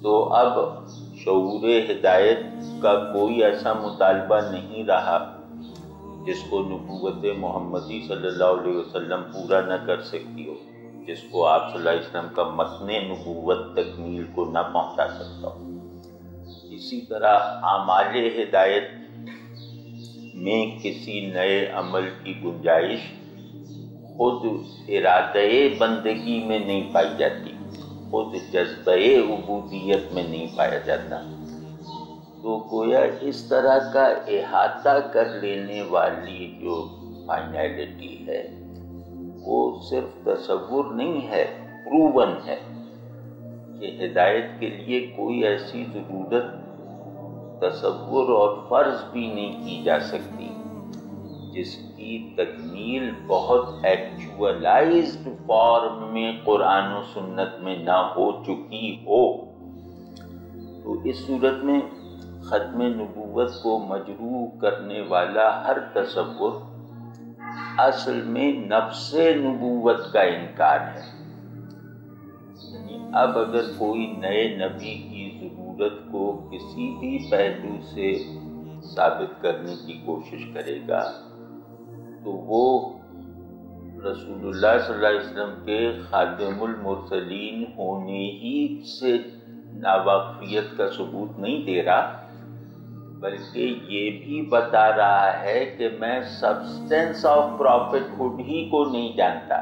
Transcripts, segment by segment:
تو اب شعور ہدایت کا کوئی ایسا مطالبہ نہیں رہا جس کو نبوت محمدی صلی اللہ علیہ وسلم پورا نہ کر سکتی ہو، جس کو آپ صلی اللہ علیہ وسلم کا متن نبوت تکمیل کو نہ پہنچا سکتا ہو۔ اسی طرح اعمال ہدایت میں کسی نئے عمل کی گنجائش خود ارادہ بندگی میں نہیں پائی جاتی، خود جذبہ عبودیت میں نہیں پایا جاتا۔ تو گویا اس طرح کا احاطہ کر لینے والی جو فائنلٹی ہے وہ صرف تصور نہیں ہے، پروون ہے کہ ہدایت کے لیے کوئی ایسی ضرورت تصور اور فرض بھی نہیں کی جا سکتی جس کی تکمیل بہت ایکچولائزڈ فارم میں قرآن و سنت میں نہ ہو چکی ہو۔ تو اس صورت میں ختم نبوت کو مجروح کرنے والا ہر تصور اصل میں نفس نبوت کا انکار ہے۔ یعنی اب اگر کوئی نئے نبی کی ضرورت کو کسی بھی پہلو سے ثابت کرنے کی کوشش کرے گا تو وہ رسول اللہ صلی اللہ علیہ وسلم کے خاتم المرسلین ہونے ہی سے ناواقفیت کا ثبوت نہیں دے رہا، بلکہ یہ بھی بتا رہا ہے کہ میں سبسٹنس آف پروفٹ ہوڈ ہی کو نہیں جانتا،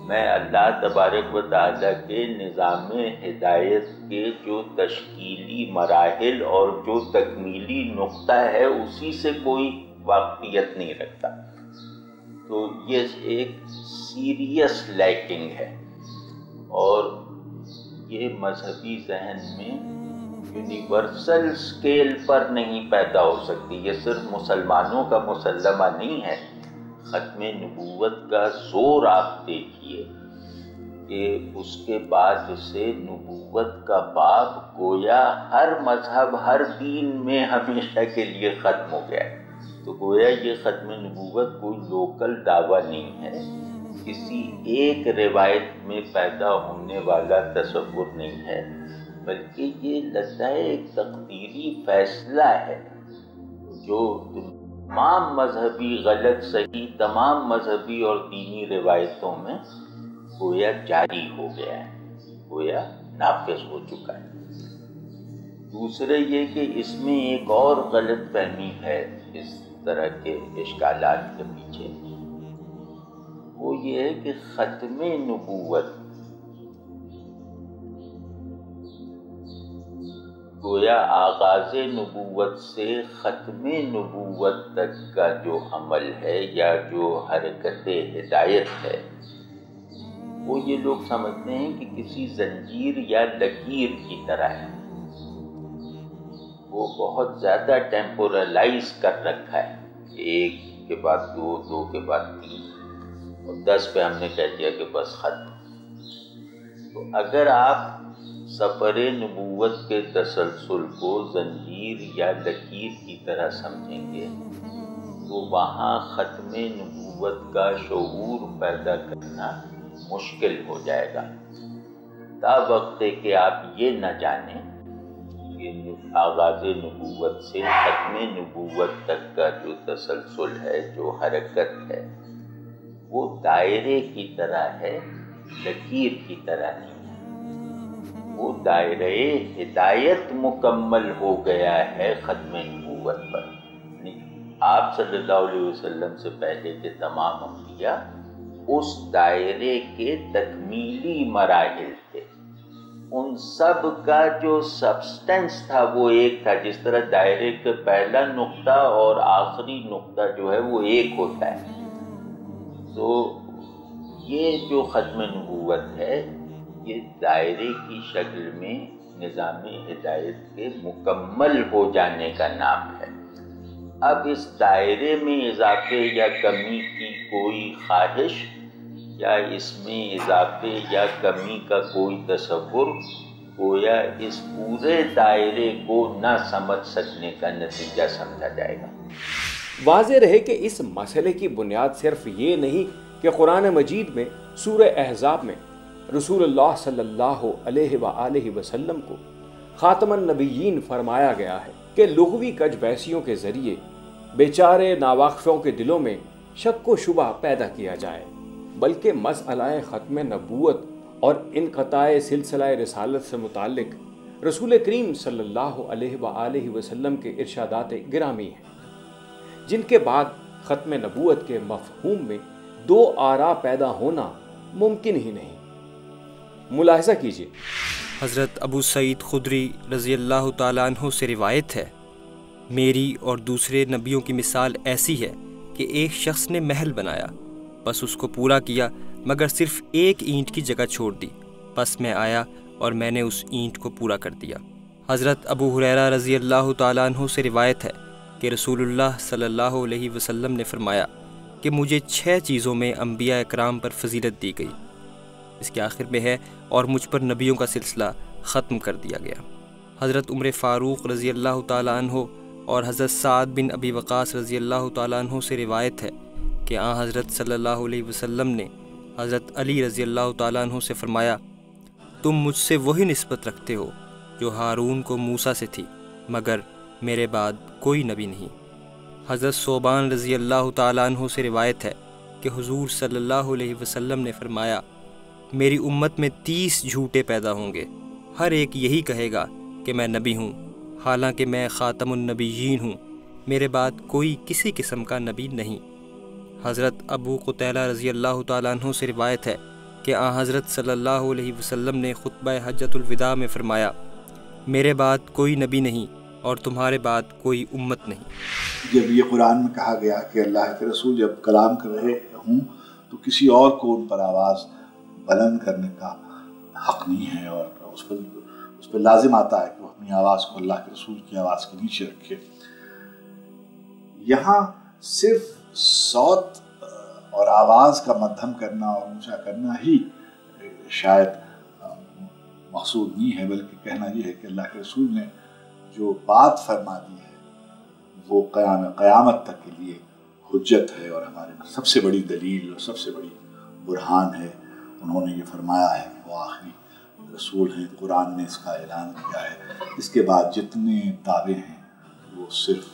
میں اللہ تبارک و تعالیٰ کے نظام ہدایت کے جو تشکیلی مراحل اور جو تکمیلی نقطہ ہے اسی سے کوئی واقفیت نہیں رکھتا۔ تو یہ ایک سیریس لیکنگ ہے، اور یہ مذہبی ذہن میں یونیورسل سکیل پر نہیں پیدا ہو سکتی۔ یہ صرف مسلمانوں کا مسلمہ نہیں ہے۔ ختم نبوت کا زور آپ دیکھیے کہ اس کے بعد سے نبوت کا باب گویا ہر مذہب ہر دین میں ہمیشہ کے لیے ختم ہو گیا ہے۔ تو گویا یہ ختم نبوت کوئی لوکل دعویٰ نہیں ہے، کسی ایک روایت میں پیدا ہونے والا تصور نہیں ہے، بلکہ یہ لگتا ہے ایک تقدیری فیصلہ ہے جو تمام مذہبی غلط صحیح تمام مذہبی اور دینی روایتوں میں گویا جاری ہو گیا ہے، گویا نافذ ہو چکا ہے۔ دوسرے یہ کہ اس میں ایک اور غلط فہمی ہے اس طرح کے اشکالات کے پیچھے، وہ یہ ہے کہ ختم نبوت گویا آغاز نبوت سے ختم نبوت تک کا جو عمل ہے یا جو حرکت ہدایت ہے، وہ یہ لوگ سمجھتے ہیں کہ کسی زنجیر یا لکیر کی طرح ہے، وہ بہت زیادہ ٹیمپورلائز کر رکھا ہے، ایک کے بعد دو، دو کے بعد تین، اور 10 پہ ہم نے کہہ دیا کہ بس ختم۔ تو اگر آپ سفر نبوت کے تسلسل کو زنجیر یا لکیر کی طرح سمجھیں گے تو وہاں ختم نبوت کا شعور پیدا کرنا مشکل ہو جائے گا، تا وقت کہ آپ یہ نہ جانیں کہ آغاز نبوت سے ختم نبوت تک کا جو تسلسل ہے، جو حرکت ہے، وہ دائرے کی طرح ہے، لکیر کی طرح نہیں ہے۔ وہ دائرہ ہدایت مکمل ہو گیا ہے ختم نبوت پر۔ آپ صلی اللہ علیہ وسلم سے پہلے کے تمام انبیاء اس دائرے کے تکمیلی مراحل تھے، ان سب کا جو سبسٹنس تھا وہ ایک تھا، جس طرح دائرے کا پہلا نقطہ اور آخری نقطہ جو ہے وہ ایک ہوتا ہے۔ تو یہ جو ختم نبوت ہے یہ دائرے کی شکل میں نظام ہدایت کے مکمل ہو جانے کا نام ہے۔ اب اس دائرے میں اضافے یا کمی کی کوئی خواہش یا اس میں اضافے یا کمی کا کوئی تصور گویا اس پورے دائرے کو نہ سمجھ سکنے کا نتیجہ سمجھا جائے گا۔ واضح رہے کہ اس مسئلے کی بنیاد صرف یہ نہیں کہ قرآن مجید میں سورہ احزاب میں رسول اللہ صلی اللہ علیہ وآلہ وسلم کو خاتم النبیین فرمایا گیا ہے کہ لغوی کج بیسیوں کے ذریعے بیچارے ناواقفوں کے دلوں میں شک و شبہ پیدا کیا جائے، بلکہ مسئلہ ختم نبوت اور انقطاع سلسلہ رسالت سے متعلق رسول کریم صلی اللہ علیہ وآلہ وسلم کے ارشادات گرامی ہیں، جن کے بعد ختم نبوت کے مفہوم میں دو آراء پیدا ہونا ممکن ہی نہیں۔ ملاحظہ کیجیے، حضرت ابو سعید خدری رضی اللہ تعالیٰ عنہ سے روایت ہے، میری اور دوسرے نبیوں کی مثال ایسی ہے کہ ایک شخص نے محل بنایا، بس اس کو پورا کیا مگر صرف ایک اینٹ کی جگہ چھوڑ دی، بس میں آیا اور میں نے اس اینٹ کو پورا کر دیا۔ حضرت ابو ہریرہ رضی اللہ تعالیٰ عنہ سے روایت ہے کہ رسول اللہ صلی اللہ علیہ وسلم نے فرمایا کہ مجھے 6 چیزوں میں انبیاء اکرام پر فضیلت دی گئی، اس کے آخر میں ہے اور مجھ پر نبیوں کا سلسلہ ختم کر دیا گیا۔ حضرت عمر فاروق رضی اللہ تعالیٰ عنہ اور حضرت سعد بن ابی وقاص رضی اللہ تعالیٰ عنہ سے روایت ہے کہ حضرت صلی اللہ علیہ وسلم نے حضرت علی رضی اللہ تعالیٰ عنہ سے فرمایا، تم مجھ سے وہی نسبت رکھتے ہو جو ہارون کو موسیٰ سے تھی، مگر میرے بعد کوئی نبی نہیں۔ حضرت صوبان رضی اللہ تعالیٰ عنہ سے روایت ہے کہ حضور صلی اللہ علیہ وسلم نے فرمایا، میری امت میں 30 جھوٹے پیدا ہوں گے، ہر ایک یہی کہے گا کہ میں نبی ہوں، حالانکہ میں خاتم النبیین ہوں، میرے بعد کوئی کسی قسم کا نبی نہیں۔ حضرت ابو قتیلہ رضی اللہ تعالیٰ عنہ سے روایت ہے کہ حضرت صلی اللہ علیہ وسلم نے خطبہ حجۃ الوداع میں فرمایا، میرے بعد کوئی نبی نہیں اور تمہارے بعد کوئی امت نہیں۔ جب یہ قرآن میں کہا گیا کہ اللہ کے رسول جب کلام کر رہے ہوں تو کسی اور کو ان پر آواز بلند کرنے کا حق نہیں ہے، اور اس پہ لازم آتا ہے کہ وہ اپنی آواز کو اللہ کے رسول کی آواز کے نیچے رکھے۔ یہاں صرف صوت اور آواز کا مدھم کرنا اور اونچا کرنا ہی شاید مقصود نہیں ہے، بلکہ کہنا یہ ہے کہ اللہ کے رسول نے جو بات فرما دی ہے وہ قیامت تک کے لیے حجت ہے، اور ہمارے سب سے بڑی دلیل اور سب سے بڑی برہان ہے۔ انہوں نے یہ فرمایا ہے کہ وہ آخری رسول ہیں، قرآن نے اس کا اعلان کیا ہے۔ اس کے بعد جتنے دعوے ہیں وہ صرف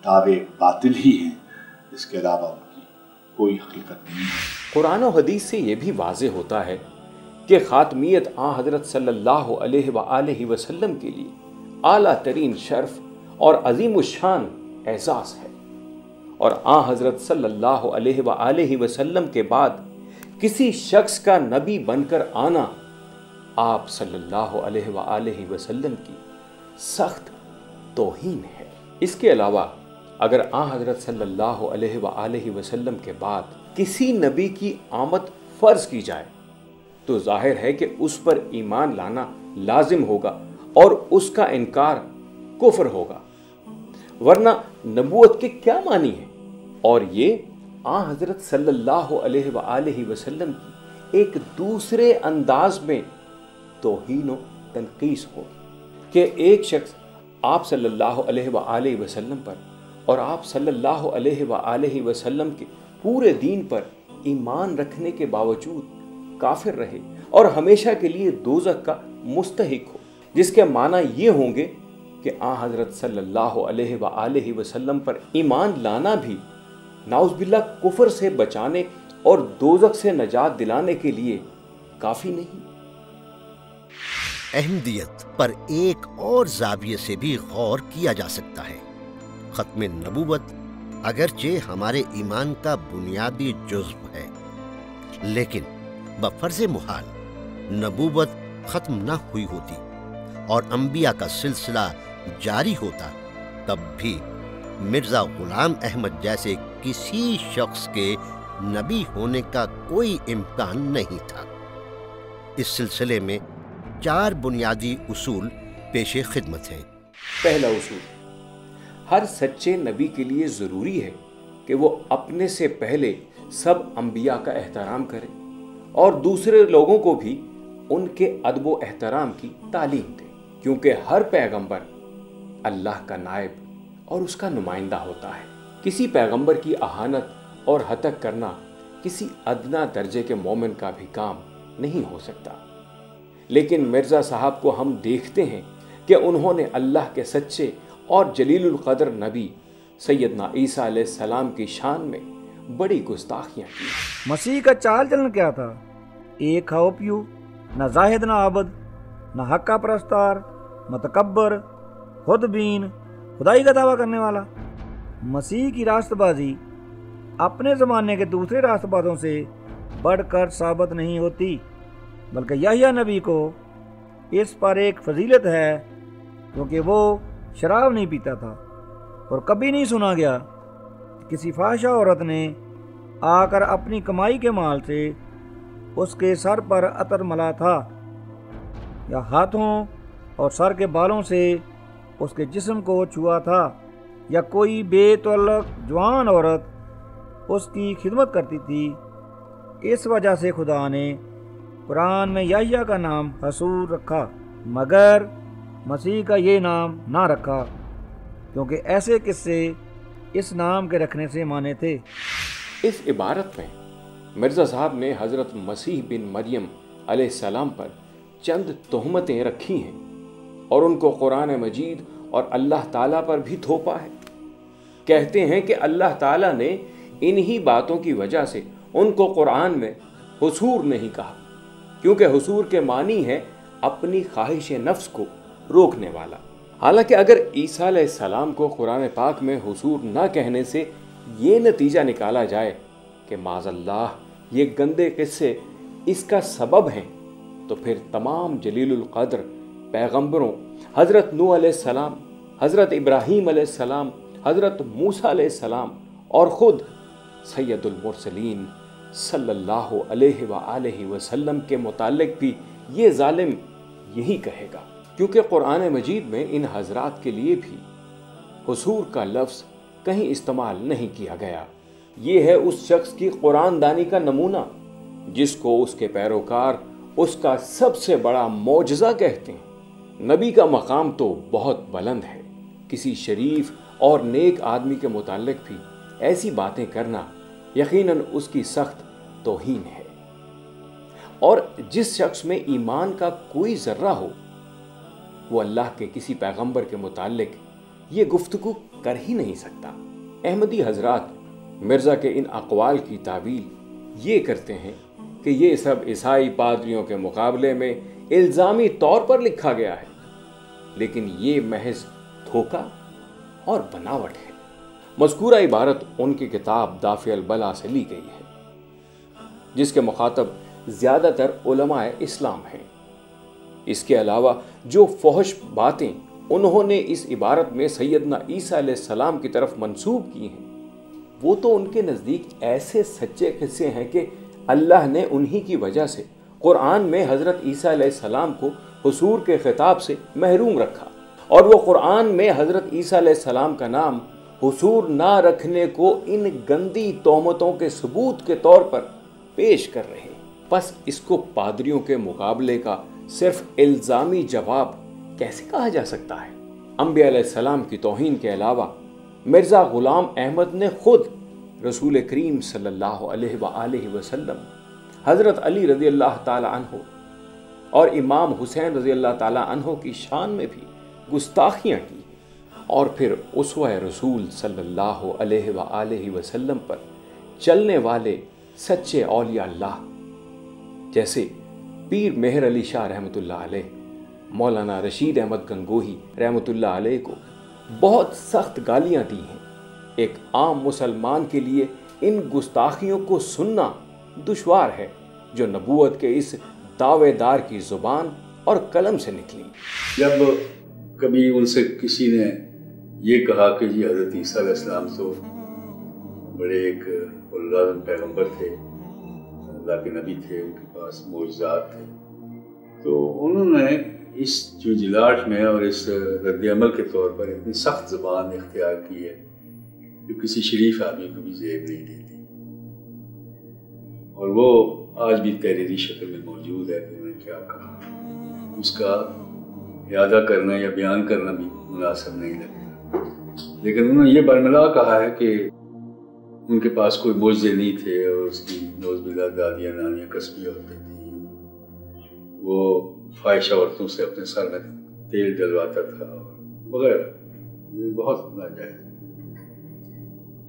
دعوے باطل ہی ہیں، اس کے علاوہ ان کی کوئی حقیقت نہیں ہے۔ قرآن و حدیث سے یہ بھی واضح ہوتا ہے کہ خاتمیت حضرت صلی اللہ علیہ وآلہ وسلم کے لیے اعلیٰ ترین شرف اور عظیم الشان اعزاز ہے، اور حضرت صلی اللہ علیہ وآلہ وسلم کے بعد کسی شخص کا نبی بن کر آنا آپ صلی اللہ علیہ وآلہ وسلم کی سخت توہین ہے۔ اس کے علاوہ اگر حضرت صلی اللہ علیہ وآلہ وسلم کے بعد کسی نبی کی آمد فرض کی جائے تو ظاہر ہے کہ اس پر ایمان لانا لازم ہوگا اور اس کا انکار کفر ہوگا، ورنہ نبوت کے کیا معنی ہے؟ اور یہ حضرت صلی اللہ علیہ وآلہ وسلم کی ایک دوسرے انداز میں توہین و تنقیص ہوگی کہ ایک شخص آپ صلی اللہ علیہ وآلہ وسلم پر اور آپ صلی اللہ علیہ وآلہ وسلم کے پورے دین پر ایمان رکھنے کے باوجود کافر رہے اور ہمیشہ کے لیے دوزخ کا مستحق ہو، جس کے معنی یہ ہوں گے کہ حضرت صلی اللہ علیہ وآلہ وسلم پر ایمان لانا بھی نعوذ باللہ کفر سے بچانے اور دوزخ سے نجات دلانے کے لیے کافی نہیں۔ احمدیت پر ایک اور زاویے سے بھی غور کیا جا سکتا ہے۔ ختم نبوت اگرچہ ہمارے ایمان کا بنیادی جزو ہے، لیکن بفرض محال نبوت ختم نہ ہوئی ہوتی اور انبیاء کا سلسلہ جاری ہوتا، تب بھی مرزا غلام احمد جیسے کسی شخص کے نبی ہونے کا کوئی امکان نہیں تھا۔ اس سلسلے میں 4 بنیادی اصول پیش خدمت ہیں۔ پہلا اصول، ہر سچے نبی کے لیے ضروری ہے کہ وہ اپنے سے پہلے سب انبیاء کا احترام کرے اور دوسرے لوگوں کو بھی ان کے ادب و احترام کی تعلیم دے، کیونکہ ہر پیغمبر اللہ کا نائب اور اس کا نمائندہ ہوتا ہے۔ کسی پیغمبر کی اہانت اور ہتک کرنا کسی ادنا درجے کے مومن کا بھی کام نہیں ہو سکتا، لیکن مرزا صاحب کو ہم دیکھتے ہیں کہ انہوں نے اللہ کے سچے اور جلیل القدر نبی سیدنا عیسیٰ علیہ السلام کی شان میں بڑی گستاخیاں کی۔ مسیح کا چال چلن کیا تھا؟ ایک کھاؤ پیو، نہ زاہد نہ عابد، نہ حق کا پرستار، متکبر، خود بین، خدائی کا دعویٰ کرنے والا۔ مسیح کی راست بازی اپنے زمانے کے دوسرے راست بازوں سے بڑھ کر ثابت نہیں ہوتی، بلکہ یحییٰ نبی کو اس پر ایک فضیلت ہے کیونکہ وہ شراب نہیں پیتا تھا، اور کبھی نہیں سنا گیا کہ کسی فاحشہ عورت نے آ کر اپنی کمائی کے مال سے اس کے سر پر عطر ملا تھا، یا ہاتھوں اور سر کے بالوں سے اس کے جسم کو چھوا تھا، یا کوئی بے تعلق جوان عورت اس کی خدمت کرتی تھی۔ اس وجہ سے خدا نے قرآن میں یحییٰ کا نام حصور رکھا، مگر مسیح کا یہ نام نہ رکھا، کیونکہ ایسے قصے اس نام کے رکھنے سے مانے تھے۔ اس عبارت میں مرزا صاحب نے حضرت مسیح بن مریم علیہ السلام پر چند تہمتیں رکھی ہیں اور ان کو قرآن مجید اور اللہ تعالیٰ پر بھی تھوپا ہے۔ کہتے ہیں کہ اللہ تعالیٰ نے انہی باتوں کی وجہ سے ان کو قرآن میں حصور نہیں کہا، کیونکہ حصور کے معنی ہے اپنی خواہش نفس کو روکنے والا۔ حالانکہ اگر عیسیٰ علیہ السلام کو قرآن پاک میں حصور نہ کہنے سے یہ نتیجہ نکالا جائے کہ معاذ اللہ یہ گندے قصے اس کا سبب ہیں، تو پھر تمام جلیل القدر پیغمبروں، حضرت نوح علیہ السلام، حضرت ابراہیم علیہ السلام، حضرت موسیٰ علیہ السلام اور خود سید المرسلین صلی اللہ علیہ وآلہ وسلم کے متعلق بھی یہ ظالم یہی کہے گا، کیونکہ قرآن مجید میں ان حضرات کے لیے بھی حصور کا لفظ کہیں استعمال نہیں کیا گیا۔ یہ ہے اس شخص کی قرآن دانی کا نمونہ جس کو اس کے پیروکار اس کا سب سے بڑا معجزہ کہتے ہیں۔ نبی کا مقام تو بہت بلند ہے، کسی شریف اور نیک آدمی کے متعلق بھی ایسی باتیں کرنا یقیناً اس کی سخت توہین ہے، اور جس شخص میں ایمان کا کوئی ذرہ ہو وہ اللہ کے کسی پیغمبر کے متعلق یہ گفتگو کر ہی نہیں سکتا۔ احمدی حضرات مرزا کے ان اقوال کی تعویل یہ کرتے ہیں کہ یہ سب عیسائی پادریوں کے مقابلے میں الزامی طور پر لکھا گیا ہے، لیکن یہ محض دھوکہ اور بناوٹ ہے۔ مذکورہ عبارت ان کی کتاب دافع البلا سے لی گئی ہے، جس کے مخاطب زیادہ تر علماء اسلام ہیں۔ اس کے علاوہ جو فحش باتیں انہوں نے اس عبارت میں سیدنا عیسیٰ علیہ السلام کی طرف منسوب کی ہیں، وہ تو ان کے نزدیک ایسے سچے قصے ہیں کہ اللہ نے انہی کی وجہ سے قرآن میں حضرت عیسیٰ علیہ السلام کو حصور کے خطاب سے محروم رکھا، اور وہ قرآن میں حضرت عیسیٰ علیہ السلام کا نام حصور نہ رکھنے کو ان گندی تہمتوں کے ثبوت کے طور پر پیش کر رہے ہیں۔ پس اس کو پادریوں کے مقابلے کا صرف الزامی جواب کیسے کہا جا سکتا ہے؟ انبیاء علیہ السلام کی توہین کے علاوہ مرزا غلام احمد نے خود رسول کریم صلی اللہ علیہ وآلہ وسلم، حضرت علی رضی اللہ تعالی عنہ اور امام حسین رضی اللہ تعالی عنہ کی شان میں بھی گستاخیاں کی، اور پھر اسوہ رسول صلی اللہ علیہ وآلہ وسلم پر چلنے والے سچے اولیاء اللہ جیسے پیر مہر علی شاہ رحمۃ اللہ علیہ، مولانا رشید احمد گنگوہی رحمۃ اللہ علیہ کو بہت سخت گالیاں دی ہیں۔ ایک عام مسلمان کے لیے ان گستاخیوں کو سننا دشوار ہے جو نبوت کے اس دعوے دار کی زبان اور قلم سے نکلی۔ جب کبھی ان سے کسی نے یہ کہا کہ جی حضرت عیسیٰ علیہ السلام تو بڑے ایک العظم پیغمبر تھے، اللہ کے نبی تھے، ان کے پاس معجزات تھے، تو انہوں نے اس جو جلاٹ میں اور اس رد عمل کے طور پر اتنی سخت زبان اختیار کی ہے جو کسی شریف آدمی کو بھی زیب نہیں دیتی، اور وہ آج بھی تحریری شکل میں موجود ہے کہ انہوں نے کیا کہا۔ اس کا اعادہ کرنا یا بیان کرنا بھی مناسب نہیں لگتا، لیکن انہوں نے یہ برملا کہا ہے کہ ان کے پاس کوئی معجزے نہیں تھے، اور اس کی نوز باللہ دادیاں نانیاں کسبی عورتیں تھیں، وہ فاحشہ عورتوں سے اپنے سر میں تیل ڈلواتا تھا وغیرہ، بہت ناجائز،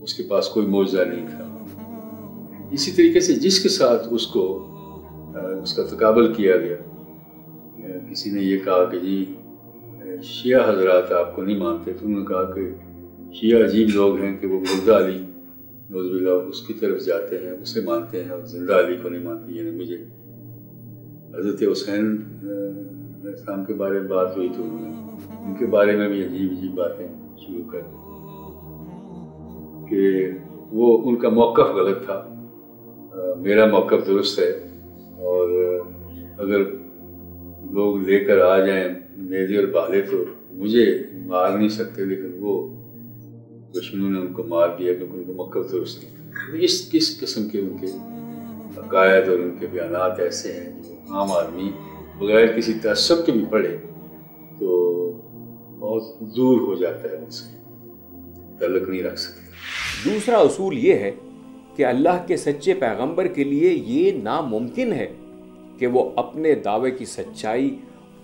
اس کے پاس کوئی معجزہ نہیں تھا۔ اسی طریقے سے جس کے ساتھ اس کا تقابل کیا گیا، کسی نے یہ کہا کہ جی شیعہ حضرات آپ کو نہیں مانتے، تو انہوں نے کہا کہ شیعہ عجیب لوگ ہیں کہ وہ مردہ علی نعوذ باللہ اس کی طرف جاتے ہیں، اسے مانتے ہیں، اور زندہ علی کو نہیں مانتے۔ یعنی مجھے حضرت حسین علیہ السلام کے بارے میں بات ہوئی تو ان کے بارے میں بھی عجیب باتیں شروع کر دی کہ وہ ان کا موقف غلط تھا، میرا موقف درست ہے، اور اگر لوگ لے کر آ جائیں نیزے اور بھالے تو مجھے مار نہیں سکتے، لیکن وہ دشمنوں نے ان کو مار دیا کیونکہ ان کا موقف درست نہیں۔ کس قسم کے ان کے عقائد اور ان کے بیانات ایسے ہیں جو عام آدمی بغیر کسی تعصب کے بھی پڑھے تو بہت دور ہو جاتا ہے، ان سے تعلق نہیں رکھ سکتا۔ دوسرا اصول یہ ہے کہ اللہ کے سچے پیغمبر کے لیے یہ ناممکن ہے کہ وہ اپنے دعوے کی سچائی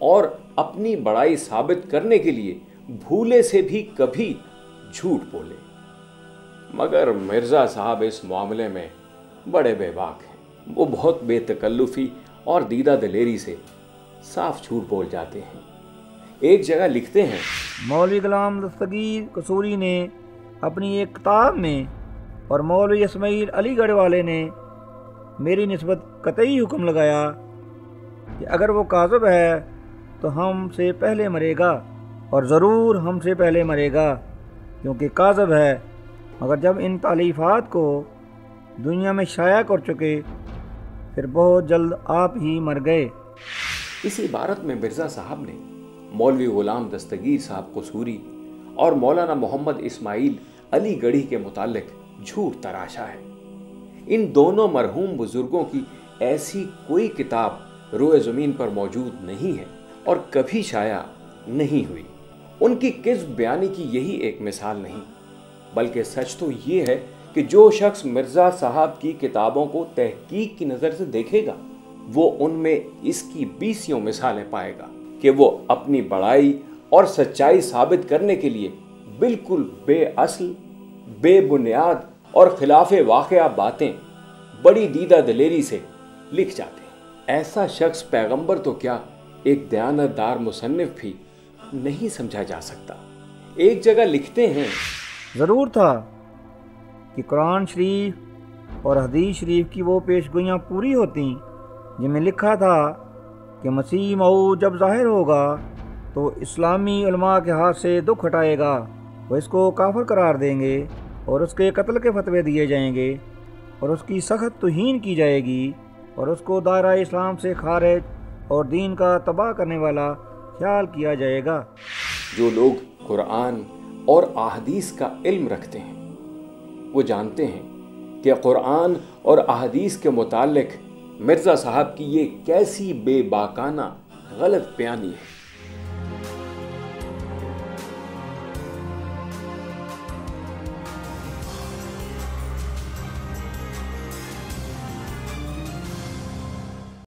اور اپنی بڑائی ثابت کرنے کے لیے بھولے سے بھی کبھی جھوٹ بولے، مگر مرزا صاحب اس معاملے میں بڑے بے باک ہیں۔ وہ بہت بے تکلفی اور دیدہ دلیری سے صاف جھوٹ بول جاتے ہیں۔ ایک جگہ لکھتے ہیں، مولوی غلام دستگیر قصوری نے اپنی ایک کتاب میں اور مولوی اسماعیل علی گڑھ والے نے میری نسبت قطعی حکم لگایا کہ اگر وہ کاذب ہے تو ہم سے پہلے مرے گا، اور ضرور ہم سے پہلے مرے گا کیونکہ کاذب ہے، مگر جب ان تالیفات کو دنیا میں شائع کر چکے پھر بہت جلد آپ ہی مر گئے۔ اس عبارت میں مرزا صاحب نے مولوی غلام دستگیر صاحب قصوری اور مولانا محمد اسماعیل علی گڑھی کے متعلق جھوٹ تراشا ہے۔ ان دونوں مرحوم بزرگوں کی ایسی کوئی کتاب روئے زمین پر موجود نہیں ہے اور کبھی شائع نہیں ہوئی۔ ان کی کذب بیانی کی یہی ایک مثال نہیں، بلکہ سچ تو یہ ہے کہ جو شخص مرزا صاحب کی کتابوں کو تحقیق کی نظر سے دیکھے گا وہ ان میں اس کی 20 مثالیں پائے گا کہ وہ اپنی بڑائی اور سچائی ثابت کرنے کے لیے بالکل بے اصل، بے بنیاد اور خلاف واقعہ باتیں بڑی دیدہ دلیری سے لکھ جاتے ہیں۔ ایسا شخص پیغمبر تو کیا ایک دیانت دار مصنف بھی نہیں سمجھا جا سکتا۔ ایک جگہ لکھتے ہیں، ضرور تھا کہ قرآن شریف اور حدیث شریف کی وہ پیش گوئیاں پوری ہوتیں جن میں لکھا تھا کہ مسیح موعود جب ظاہر ہوگا تو اسلامی علماء کے ہاتھ سے دکھ ہٹائے گا، وہ اس کو کافر قرار دیں گے اور اس کے قتل کے فتوے دیے جائیں گے اور اس کی سخت توہین کی جائے گی اور اس کو دائرہ اسلام سے خارج اور دین کا تباہ کرنے والا خیال کیا جائے گا۔ جو لوگ قرآن اور احادیث کا علم رکھتے ہیں وہ جانتے ہیں کہ قرآن اور احادیث کے متعلق مرزا صاحب کی یہ کیسی بے باکانہ غلط بیانی ہے۔